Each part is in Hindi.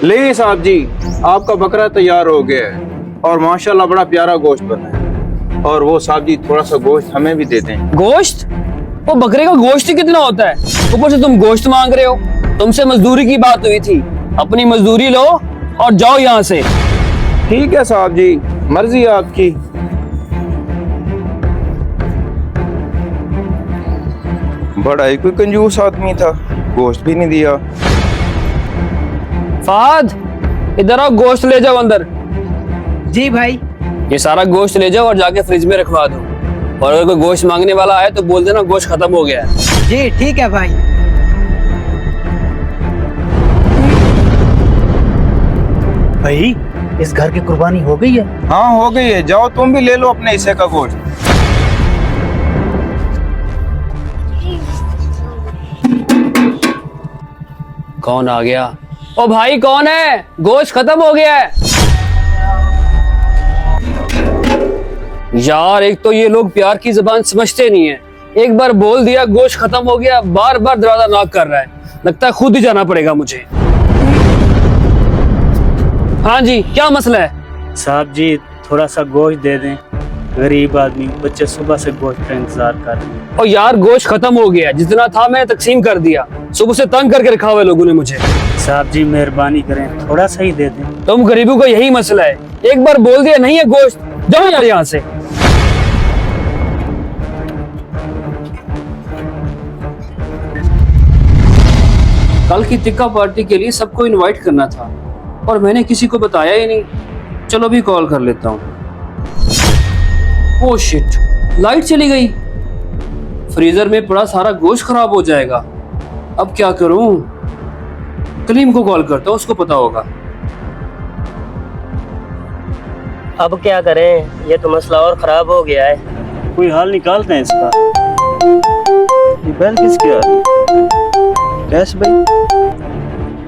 ले साहब जी, आपका बकरा तैयार हो गया है और माशाल्लाह बड़ा प्यारा गोश्त बना है। और वो साहब जी थोड़ा सा गोश्त हमें भी दे दें। गोश्त? वो बकरे का गोश्त ही कितना होता है, ऊपर से तुम गोश्त मांग रहे हो। तुमसे मजदूरी की बात हुई थी, अपनी मजदूरी लो और जाओ यहाँ से। ठीक है साहब जी, मर्जी है आपकी। बड़ा ही कोई कंजूस आदमी था, गोश्त भी नहीं दिया। फहद, इधर आओ, गोश्त ले जाओ अंदर। जी भाई। ये सारा गोश्त ले जाओ और जाके फ्रिज में रखवा दो। और अगर कोई गोश्त मांगने वाला आए तो बोल देना गोश्त खत्म हो गया है। जी ठीक है भाई। भाई, इस घर की कुर्बानी हो गई है? हाँ हो गई है, जाओ तुम भी ले लो अपने हिस्से का गोश्त। कौन आ गया? ओ भाई कौन है? गोश्त खत्म हो गया है। यार एक तो ये लोग प्यार की जबान समझते नहीं है। एक बार बोल दिया गोश्त खत्म हो गया, बार बार दरवाजा नॉक कर रहा है। लगता है खुद ही जाना पड़ेगा मुझे। हाँ जी, क्या मसला है? साहब जी थोड़ा सा गोश्त दे दें, गरीब आदमी, बच्चे सुबह से गोश्त का इंतजार कर रहे हैं। और यार गोश्त खत्म हो गया, जितना था मैंने तकसीम कर दिया। सुबह से तंग करके रखा हुआ है लोगों ने मुझे। साहब जी मेहरबानी करें, थोड़ा सा ही दे दें। तुम गरीबों का यही मसला है, एक बार बोल दिया नहीं है गोश्त, जाओ यार यहाँ से। कल की टिक्का पार्टी के लिए सबको इनवाइट करना था और मैंने किसी को बताया ही नहीं। चलो भी कॉल कर लेता हूँ। ओह शिट, लाइट चली गई। फ्रीजर में पड़ा सारा गोश्त खराब हो जाएगा। अब क्या करूं? कलीम को कॉल करता हूँ, उसको पता होगा। अब क्या करें, ये तो मसला और खराब हो गया है। कोई हाल निकालते हैं इसका। ये बैल किसकी आ रही है? कैश भाई।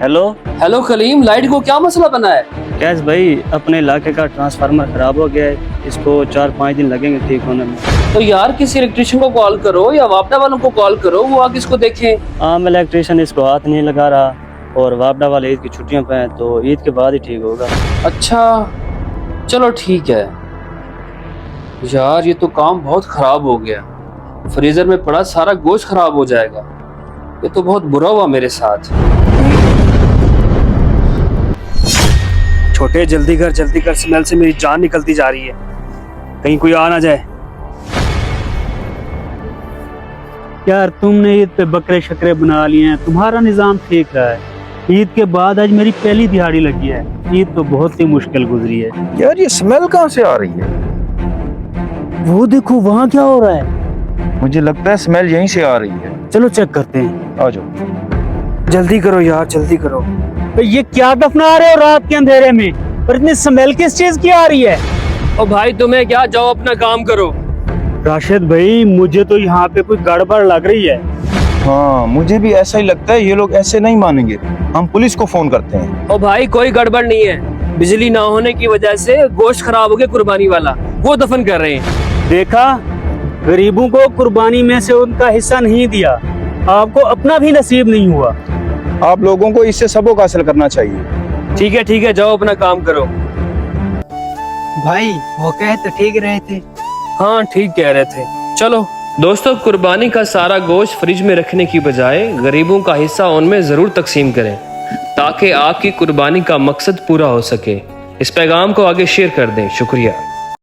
हेलो हेलो कलीम, लाइट को क्या मसला बना है? कैश भाई, अपने इलाके का ट्रांसफार्मर खराब हो गया है, इसको 4-5 दिन लगेंगे ठीक होने में। तो यार किसी इलेक्ट्रिशियन को कॉल करो या वापडा वालों को कॉल करो, वो आके इसको देखें। आम इलेक्ट्रिशियन इसको हाथ नहीं लगा रहा और वापडा वाले ईद की छुट्टियों पे हैं, तो ईद के बाद ही ठीक होगा। अच्छा चलो ठीक है। यार ये तो काम बहुत खराब हो गया, फ्रीजर में पड़ा सारा गोश्त खराब हो जाएगा। ये तो बहुत बुरा हुआ मेरे साथ। छोटे जल्दी कर, स्मेल से मेरी जान निकलती जा रही है, कहीं कोई आ ना जाए। यार तुमने ईद पे बकरे शकरे बना लिए हैं, तुम्हारा निजाम ठीक रहा है। ईद के बाद आज मेरी पहली दिहाड़ी लगी है। ईद तो बहुत ही मुश्किल गुजरी है। यार ये स्मेल कहाँ से आ रही है? वो देखो वहाँ क्या हो रहा है। मुझे लगता है स्मेल यहीं से आ रही है। चलो चेक करते हैं। आ जाओ। जल्दी करो यार, जल्दी करो। तो ये क्या दफना रहे हो रात के अंधेरे में, और इतनी स्मेल किस चीज की आ रही है? ओ भाई तुम्हें क्या, जाओ अपना काम करो। राशिद भाई मुझे तो यहाँ पे कोई गड़बड़ लग रही है। हाँ मुझे भी ऐसा ही लगता है, ये लोग ऐसे नहीं मानेंगे, हम पुलिस को फोन करते हैं। ओ भाई कोई गड़बड़ नहीं है, बिजली ना होने की वजह से गोश्त खराब हो गया कुर्बानी वाला, वो दफन कर रहे हैं। देखा, गरीबों को कुर्बानी में से उनका हिस्सा नहीं दिया, आपको अपना भी नसीब नहीं हुआ। आप लोगों को इससे सबक हासिल करना चाहिए। ठीक है, जाओ अपना काम करो। भाई वो कहे तो ठीक रहे थे। हाँ ठीक कह रहे थे। चलो दोस्तों, कुर्बानी का सारा गोश्त फ्रिज में रखने की बजाय गरीबों का हिस्सा उनमें जरूर तकसीम करें, ताकि आपकी कुर्बानी का मकसद पूरा हो सके। इस पैगाम को आगे शेयर कर दें। शुक्रिया।